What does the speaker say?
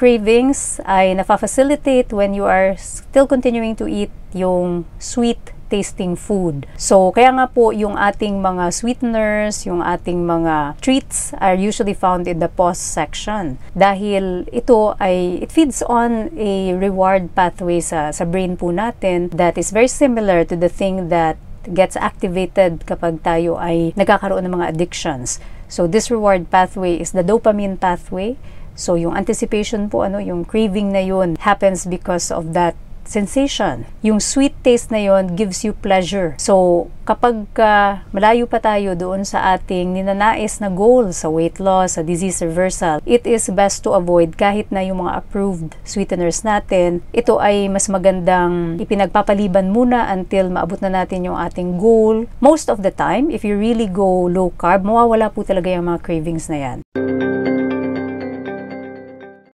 cravings ay nafa-facilitate when you are still continuing to eat yung sweet tasting food. So, kaya nga po yung ating mga sweeteners, yung ating mga treats are usually found in the pause section. Dahil ito ay, it feeds on a reward pathway sa brain po natin that is very similar to the thing that gets activated kapag tayo ay nagkakaroon ng mga addictions. So, this reward pathway is the dopamine pathway. So, yung anticipation po, yung craving na yun happens because of that sensation. Yung sweet taste na yon gives you pleasure. So, kapag malayo pa tayo doon sa ating ninanais na goal sa weight loss, sa disease reversal, it is best to avoid kahit na yung mga approved sweeteners natin. Ito ay mas magandang ipinagpapaliban muna until maabot na natin yung ating goal. Most of the time, if you really go low carb, mawawala po talaga yung mga cravings na yan.